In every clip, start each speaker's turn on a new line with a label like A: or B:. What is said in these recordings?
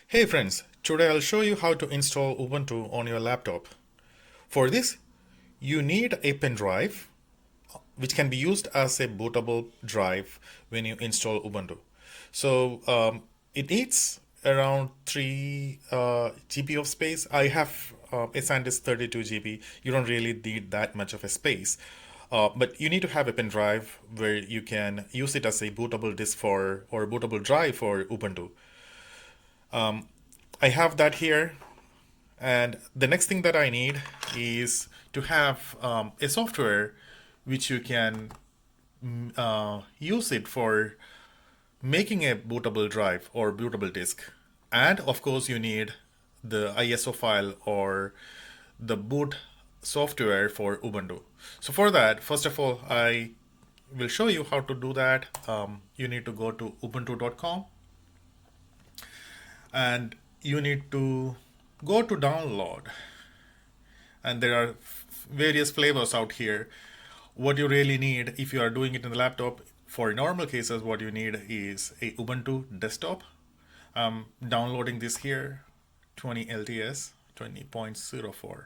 A: Hey friends, today I'll show you how to install Ubuntu on your laptop. For this, you need a pen drive, which can be used as a bootable drive when you install Ubuntu. It needs around 3 GB of space. I have a SanDisk 32 GB. You don't really need that much of a space. But you need to have a pen drive where you can use it as a bootable disk for or bootable drive for Ubuntu. I have that here. And the next thing that I need is to have a software which you can use it for making a bootable drive or bootable disk. And of course, you need the ISO file or the boot software for Ubuntu. So for that, first of all, I will show you how to do that. You need to go to ubuntu.com and you need to go to download, and there are various flavors out here. What you really need, if you are doing it in the laptop, for normal cases, what you need is a Ubuntu desktop. I'm downloading this here, 20 LTS 20.04,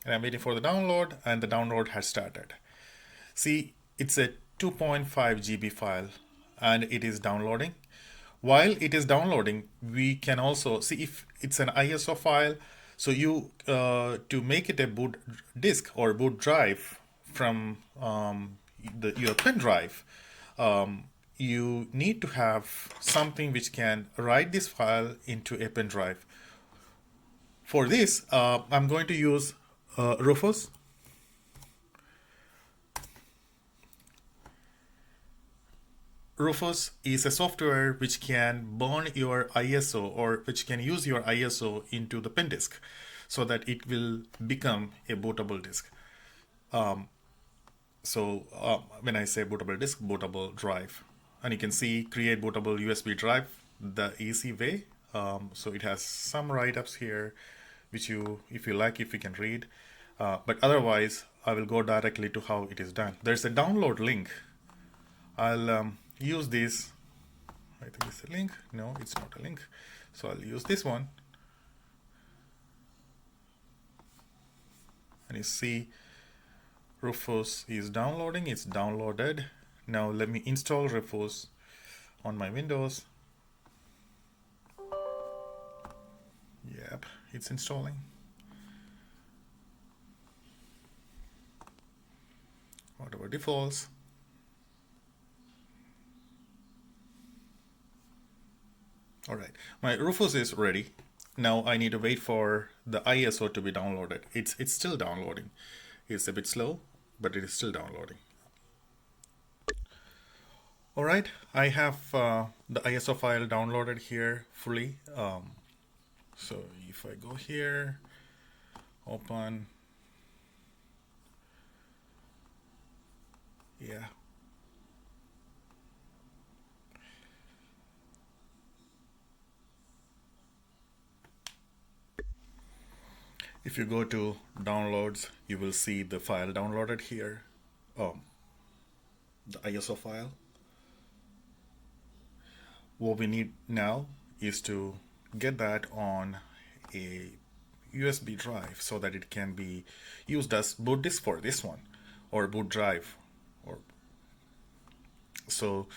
A: and I'm waiting for the download, and the download has started. See, it's a 2.5 GB file and it is downloading. While it is downloading, we can also see if it's an ISO file. So to make it a boot disk or boot drive from your pen drive, you need to have something which can write this file into a pen drive. For this, I'm going to use Rufus. Rufus is a software which can burn your ISO or which can use your ISO into the pen disk so that it will become a bootable disk. When I say bootable disk, bootable drive, and you can see create bootable USB drive the easy way. So it has some write-ups here, which if you like, if you can read. But otherwise, I will go directly to how it is done. There's a download link. I'll use this. I think it's a link. No, it's not a link. So I'll use this one. And you see Rufus is downloading. It's downloaded. Now let me install Rufus on my Windows. Yep, it's installing. Whatever defaults. All right, my Rufus is ready. Now I need to wait for the ISO to be downloaded. It's still downloading. It's a bit slow, but it is still downloading. All right, I have the ISO file downloaded here fully. So if I go here, open, yeah. If you go to downloads, you will see the file downloaded here. The ISO file. What we need now is to get that on a USB drive so that it can be used as boot disk for this one, or boot drive. So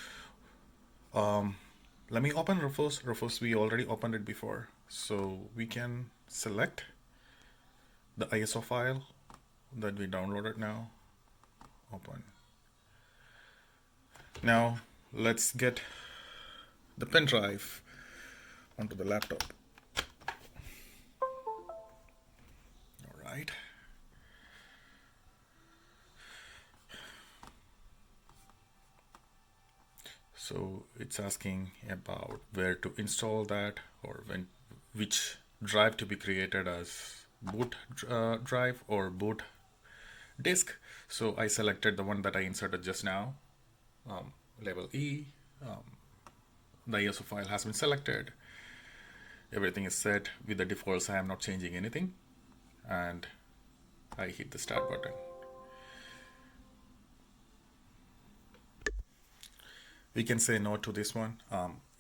A: let me open Rufus. Rufus, we already opened it before. So we can select the ISO file that we downloaded now. Open. Now let's get the pen drive onto the laptop. All right. So it's asking about where to install that, or which drive to be created as boot drive or boot disk. So I selected the one that I inserted just now, label E. The ISO file has been selected. Everything is set with the defaults. I am not changing anything, and I hit the start button. We can say no to this one.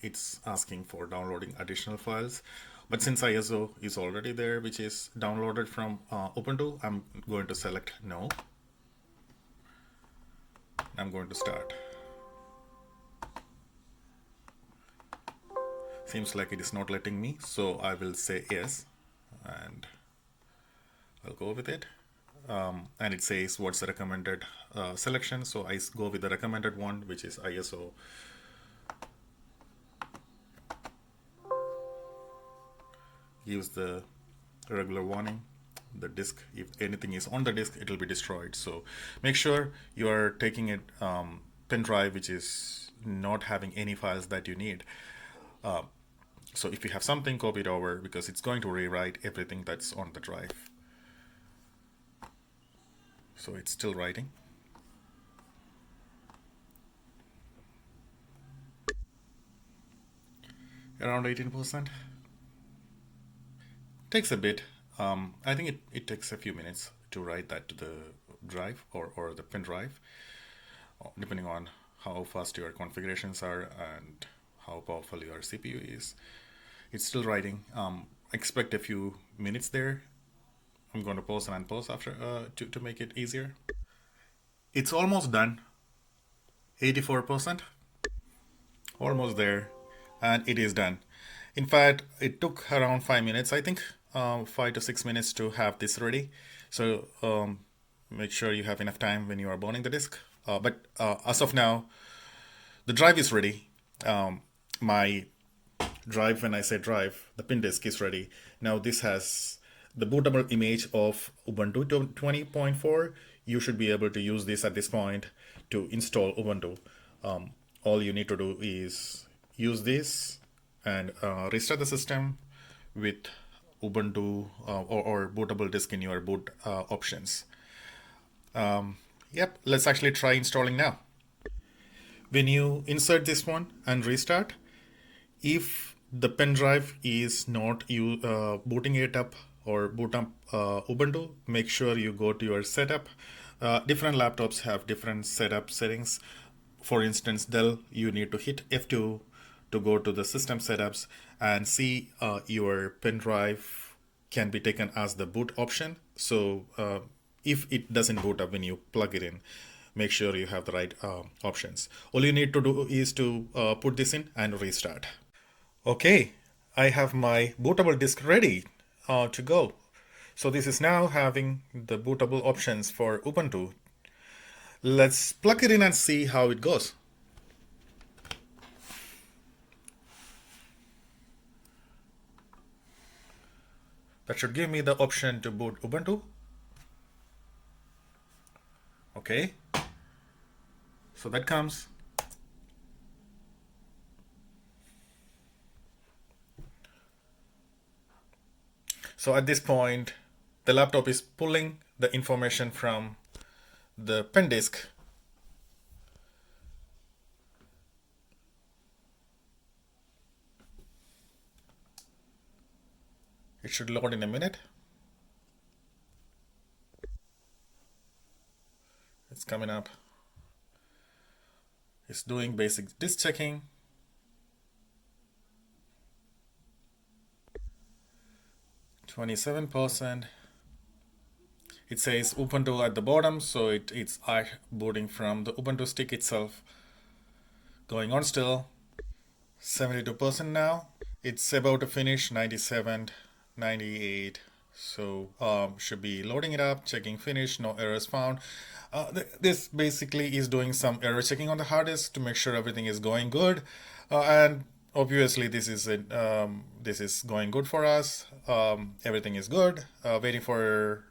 A: It's asking for downloading additional files. But since ISO is already there, which is downloaded from Ubuntu, I'm going to select no. I'm going to start. Seems like it is not letting me, so I will say yes, and I'll go with it. And it says what's the recommended selection, so I go with the recommended one, which is ISO. Gives the regular warning. The disk, if anything is on the disk, it will be destroyed. So make sure you are taking it pen drive which is not having any files that you need. So if you have something, copy it over, because it's going to rewrite everything that's on the drive. So it's still writing. Around 18%. Takes a bit. I think it takes a few minutes to write that to the drive or the pen drive, depending on how fast your configurations are and how powerful your CPU is. It's still writing. Expect a few minutes there. I'm going to pause and unpause after to make it easier. It's almost done. 84%. Almost there. And it is done. In fact, it took around 5 minutes, I think, 5 to 6 minutes to have this ready. So make sure you have enough time when you are burning the disk. But as of now, the drive is ready. My drive, when I say drive, the pin disk is ready. Now this has the bootable image of Ubuntu 20.4. You should be able to use this at this point to install Ubuntu. All you need to do is use this and restart the system with Ubuntu or bootable disk in your boot options. Yep, let's actually try installing now. When you insert this one and restart, if the pen drive is not booting it up or boot up Ubuntu, make sure you go to your setup. Different laptops have different setup settings. For instance, Dell, you need to hit F2 to go to the system setups and see your pen drive can be taken as the boot option. So if it doesn't boot up when you plug it in, make sure you have the right options. All you need to do is to put this in and restart. Okay, I have my bootable disk ready to go. So this is now having the bootable options for Ubuntu. Let's plug it in and see how it goes. That should give me the option to boot Ubuntu. Okay, so that comes. So at this point, the laptop is pulling the information from the pen disk. It should load in a minute. It's coming up. It's doing basic disk checking. %. It says Ubuntu at the bottom, so it's booting from the Ubuntu stick itself. Going on still. 72% now. It's about to finish. 97, 98. So should be loading it up, checking finish, no errors found. This basically is doing some error checking on the hard disk to make sure everything is going good. And obviously this is going good for us. Everything is good. Waiting for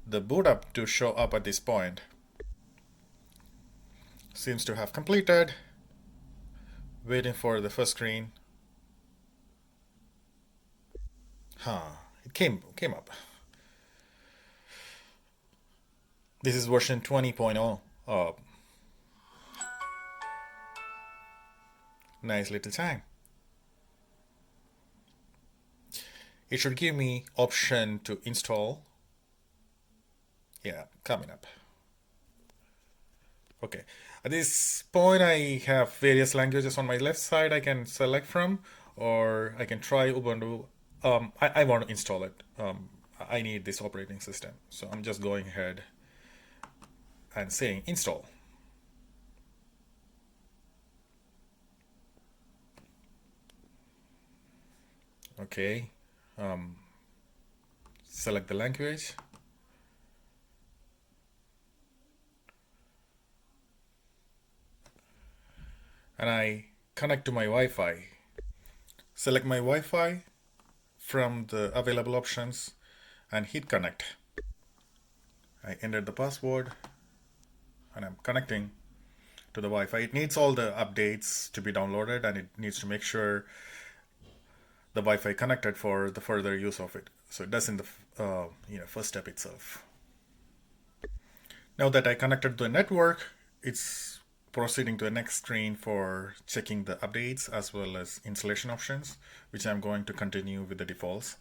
A: the boot up to show up at this point. Seems to have completed. Waiting for the first screen. It came up. This is version 20.0. Nice little time. It should give me option to install. Yeah, coming up. Okay. At this point, I have various languages on my left side I can select from, or I can try Ubuntu. I want to install it. I need this operating system. So I'm just going ahead and saying install. Okay. Select the language. And I connect to my Wi-Fi. Select my Wi-Fi from the available options and hit connect. I enter the password and I'm connecting to the Wi-Fi. It needs all the updates to be downloaded and it needs to make sure the Wi-Fi connected for the further use of it. So it does in the first step itself. Now that I connected to the network, it's proceeding to the next screen for checking the updates as well as installation options, which I'm going to continue with the defaults.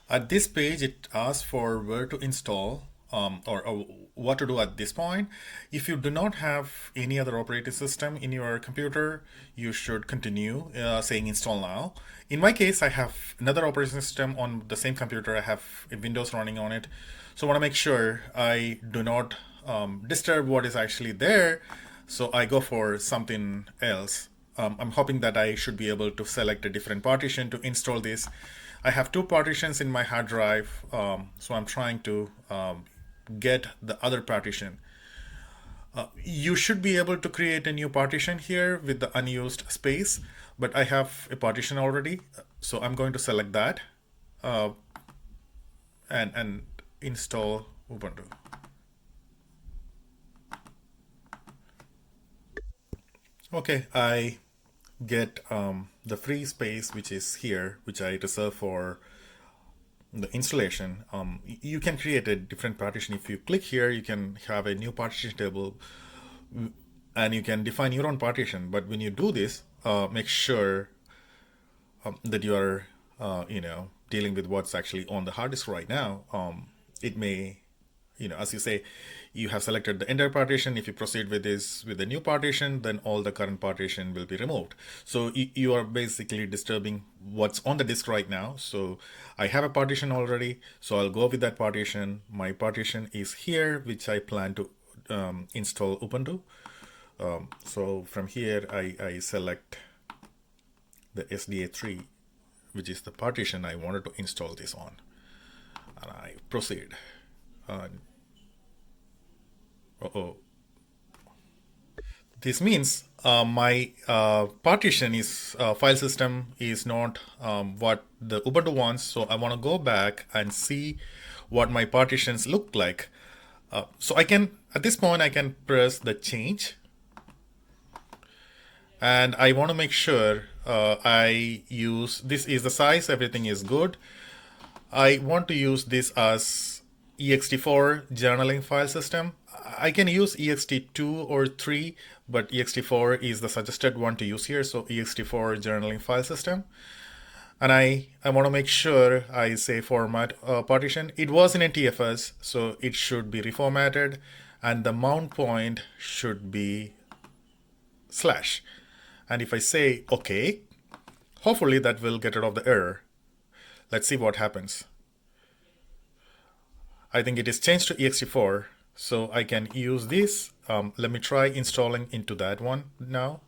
A: At this page, it asks for where to install or what to do at this point. If you do not have any other operating system in your computer, you should continue saying install now. In my case, I have another operating system on the same computer. I have Windows running on it. So I want to make sure I do not disturb what is actually there. So I go for something else. I'm hoping that I should be able to select a different partition to install this. I have two partitions in my hard drive, so I'm trying to get the other partition. You should be able to create a new partition here with the unused space, but I have a partition already, so I'm going to select that and install Ubuntu. Okay, I get the free space which is here, which I reserve for the installation. You can create a different partition. If you click here, you can have a new partition table and you can define your own partition. But when you do this, make sure that you are, dealing with what's actually on the hard disk right now. It may, as you say, you have selected the entire partition. If you proceed with this with the new partition, then all the current partition will be removed. So you are basically disturbing what's on the disk right now. So I have a partition already, so I'll go with that partition. My partition is here, which I plan to install Ubuntu. So from here, I select the SDA3, which is the partition I wanted to install this on, and I proceed. Uh-oh. This means my partition is file system is not what the Ubuntu wants. So I want to go back and see what my partitions look like. So I can, at this point, I can press the change. And I want to make sure I use, this is the size, everything is good. I want to use this as ext4 journaling file system. I can use ext2 or 3, but ext4 is the suggested one to use here. So ext4 journaling file system. And I want to make sure I say format partition. It was in a TFS, so it should be reformatted. And the mount point should be /. And if I say OK, hopefully that will get rid of the error. Let's see what happens. I think it is changed to ext4, so I can use this. Let me try installing into that one now,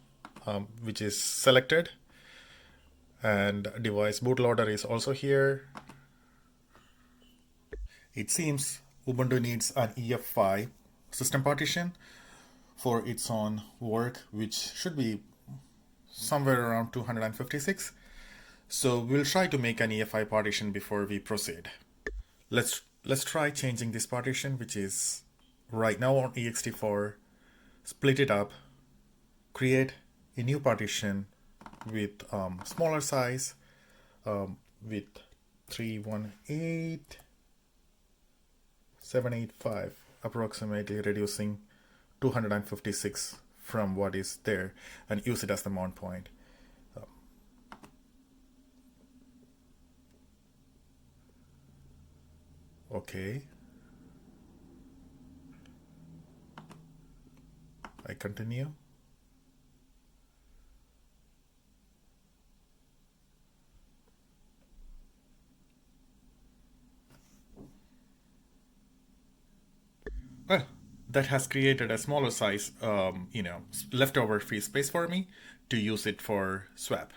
A: which is selected. And device bootloader is also here. It seems Ubuntu needs an EF5 system partition for its own work, which should be somewhere around 256. So we'll try to make an EF5 partition before we proceed. Let's try changing this partition, which is right now on ext4, split it up, create a new partition with smaller size, with 318,785, approximately reducing 256 from what is there, and use it as the mount point. Okay. I continue. Well, that has created a smaller size, leftover free space for me to use it for swap.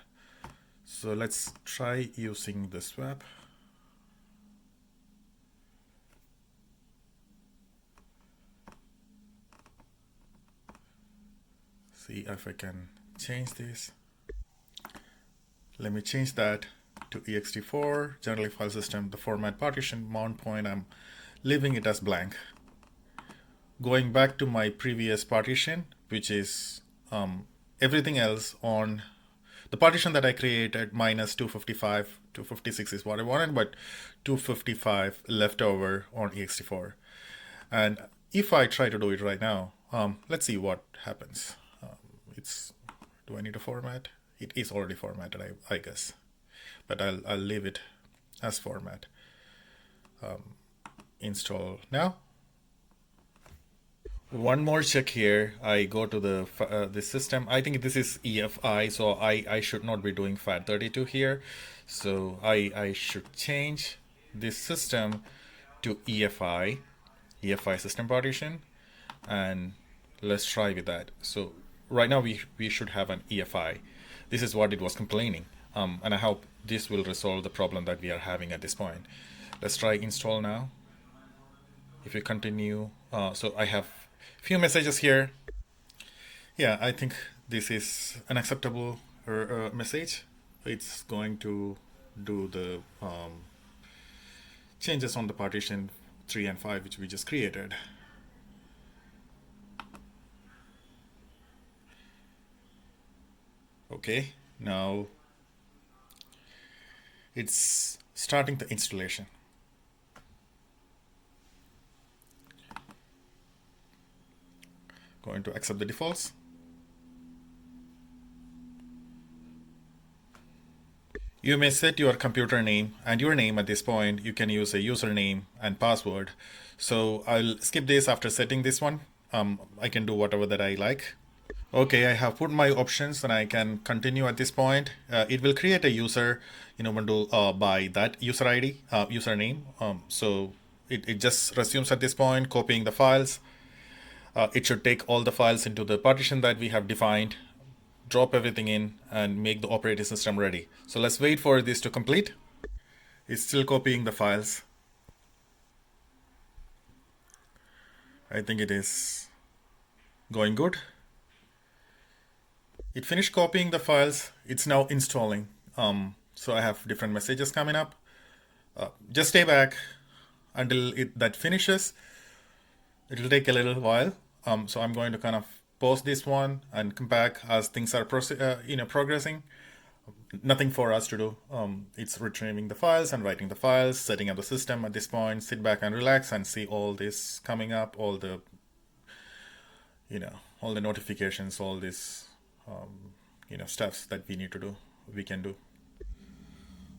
A: So let's try using the swap. See if I can change this. Let me change that to ext4, generally file system, the format partition, mount point, I'm leaving it as blank. Going back to my previous partition, which is everything else on the partition that I created minus 255, 256 is what I wanted, but 255 left over on ext4. And if I try to do it right now, let's see what happens. Do I need a format? It is already formatted, I guess, but I'll leave it as format. Install now. One more check here. I go to the system. I think this is EFI, so I should not be doing FAT32 here. So I should change this system to EFI system partition, and let's try with that. So right now we should have an EFI. This is what it was complaining, and I hope this will resolve the problem that we are having at this point. Let's try install now. If you continue, so I have few messages here. Yeah, I think this is an acceptable message. It's going to do the changes on the partition 3 and 5, which we just created. Okay, now it's starting the installation. Going to accept the defaults. You may set your computer name and your name at this point. You can use a username and password. So I'll skip this after setting this one. I can do whatever that I like. Okay, I have put my options and I can continue at this point. It will create a user in Ubuntu by that user ID, username. So it just resumes at this point, copying the files. It should take all the files into the partition that we have defined, drop everything in, and make the operating system ready. So let's wait for this to complete. It's still copying the files. I think it is going good. It finished copying the files. It's now installing. So I have different messages coming up. Just stay back until that finishes. It'll take a little while. So I'm going to kind of pause this one and come back as things are progressing. Nothing for us to do. It's retrieving the files and writing the files, setting up the system at this point. Sit back and relax and see all this coming up, all the notifications, all this stuffs that we need to do, we can do.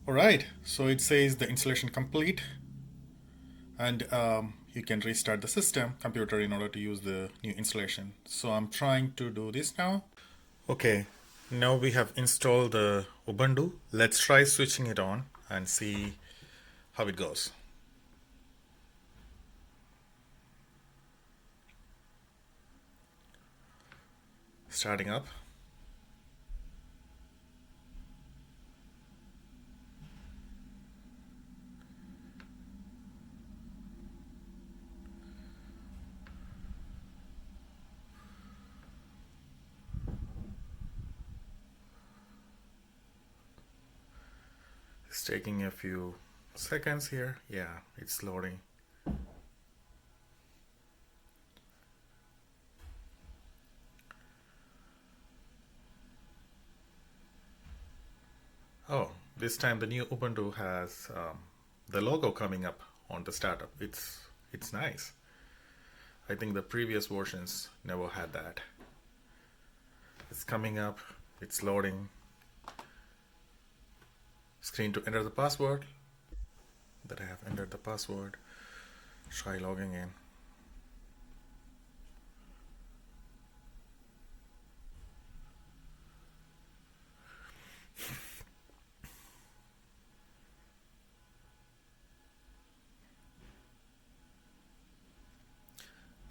A: All right, so it says the installation complete, and you can restart the system computer in order to use the new installation. So I'm trying to do this now. Okay, now we have installed the Ubuntu. Let's try switching it on and see how it goes. Starting up. It's taking a few seconds here. Yeah, it's loading. Oh, this time the new Ubuntu has the logo coming up on the startup. It's nice. I think the previous versions never had that. It's coming up. It's loading. Screen to enter the password. That I have entered the password. Try logging in.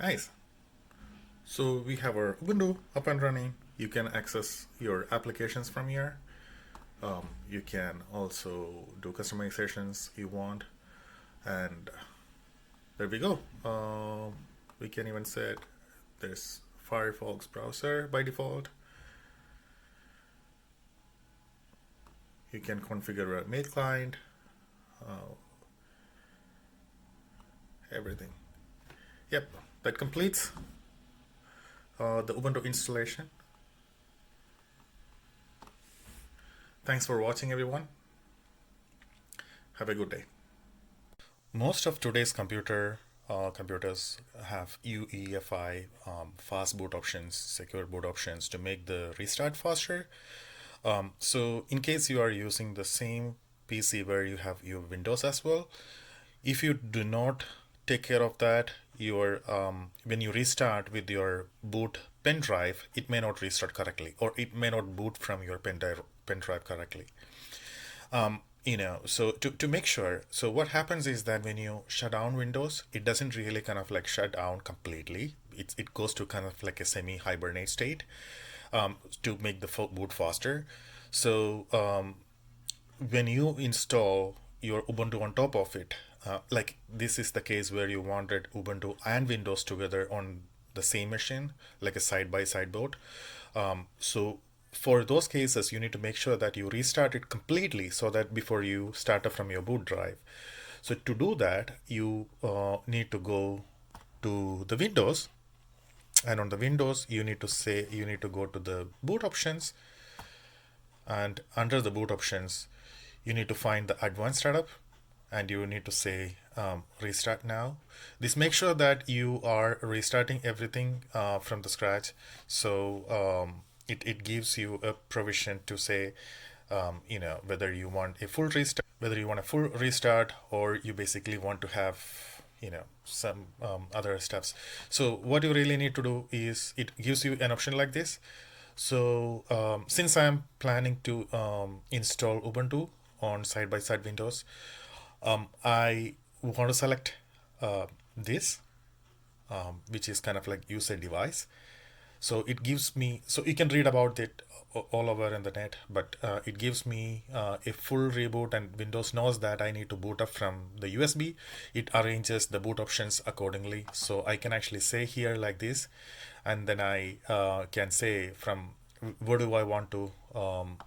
A: Nice. So we have our Ubuntu up and running. You can access your applications from here. You can also do customizations you want, and there we go. We can even set this Firefox browser by default. You can configure a mail client, everything. Yep, that completes the Ubuntu installation. Thanks for watching, everyone. Have a good day. Most of today's computers have UEFI, fast boot options, secure boot options to make the restart faster. So in case you are using the same PC where you have your Windows as well, if you do not take care of that, your when you restart with your boot pen drive, it may not restart correctly, or it may not boot from your pen drive correctly. So to make sure, so what happens is that when you shut down Windows, it doesn't really kind of like shut down completely. It goes to kind of like a semi hibernate state, to make the boot faster. So when you install your Ubuntu on top of it, like this is the case where you wanted Ubuntu and Windows together on the same machine, like a side by side boot. So for those cases, you need to make sure that you restart it completely so that before you start up from your boot drive. So to do that, you need to go to the Windows, and on the Windows, you need to go to the boot options, and under the boot options, you need to find the advanced setup, and you need to say restart now. This makes sure that you are restarting everything from the scratch. So it gives you a provision to say, whether you want a full restart, or you basically want to have some other steps. So what you really need to do is, it gives you an option like this. So since I'm planning to install Ubuntu on side-by-side Windows, I want to select this, which is kind of like user device. So it gives me, so you can read about it all over in the net, but it gives me a full reboot, and Windows knows that I need to boot up from the USB. It arranges the boot options accordingly. So I can actually say here like this, and then I can say from where do I want to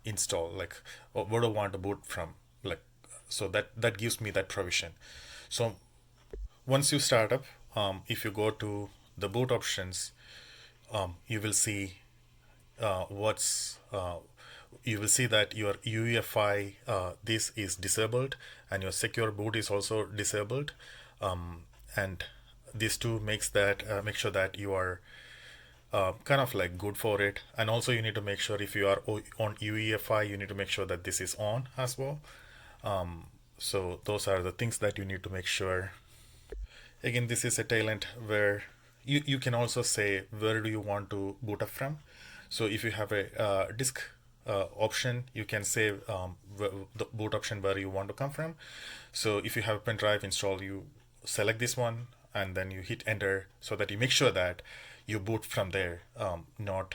A: install, like where do I want to boot from, like, so that gives me that provision. So once you start up, if you go to the boot options, you will see what's you will see that your UEFI, this is disabled, and your secure boot is also disabled, and these two make sure that you are kind of like good for it. And also you need to make sure, if you are on UEFI, you need to make sure that this is on as well. So those are the things that you need to make sure. Again, this is a tailend where you can also say where do you want to boot up from. So if you have a disk option, you can say the boot option where you want to come from. So if you have a pen drive installed, you select this one, and then you hit enter, so that you make sure that you boot from there, not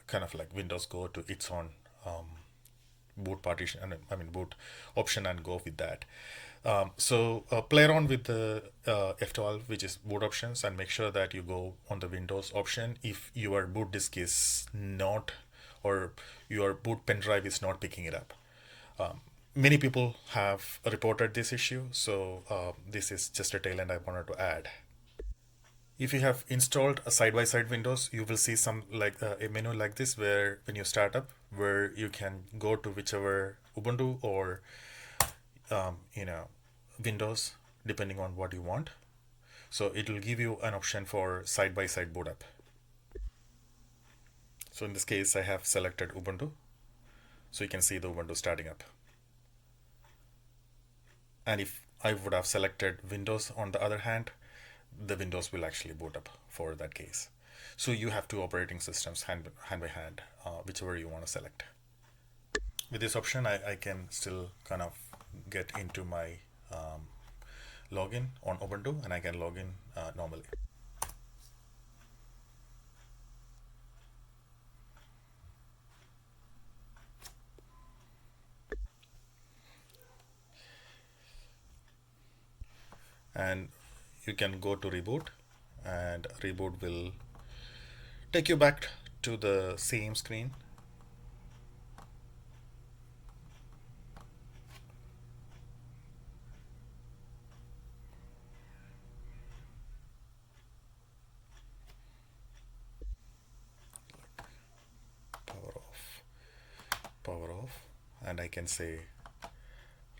A: kind of like Windows go to its own boot partition, I mean boot option, and go with that. So play around with the F12, which is boot options, and make sure that you go on the Windows option if your boot disk is not, or your boot pen drive is not picking it up. Many people have reported this issue, so this is just a tail end I wanted to add. If you have installed a side-by-side Windows, you will see some like a menu like this, where when you start up, where you can go to whichever Ubuntu or Windows, depending on what you want. So it will give you an option for side-by-side boot up. So in this case, I have selected Ubuntu. So you can see the Ubuntu starting up. And if I would have selected Windows on the other hand, the Windows will actually boot up for that case. So you have two operating systems hand by hand, whichever you want to select. With this option, I can still kind of get into my login on Ubuntu, and I can log in normally. and you can go to reboot, and reboot will take you back to the same screen. Power off, power off, and I can say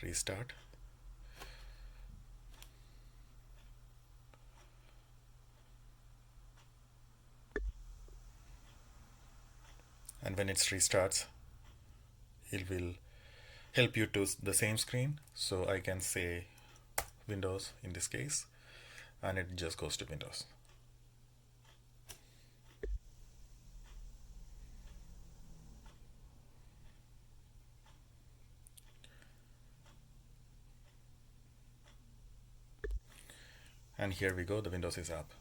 A: restart. And when it restarts, it will help you to the same screen. So I can say Windows in this case, and it just goes to Windows. And here we go, the Windows is up.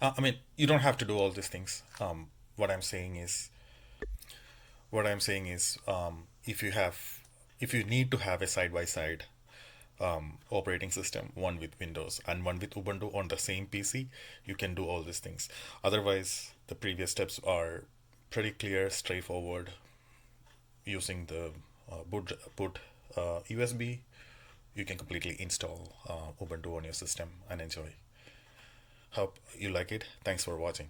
A: I mean, you don't have to do all these things. What I'm saying is, what I'm saying is, if you need to have a side-by-side operating system, one with Windows and one with Ubuntu on the same PC, you can do all these things. Otherwise, the previous steps are pretty clear, straightforward. Using the boot USB, you can completely install Ubuntu on your system and enjoy. Hope you like it. Thanks for watching.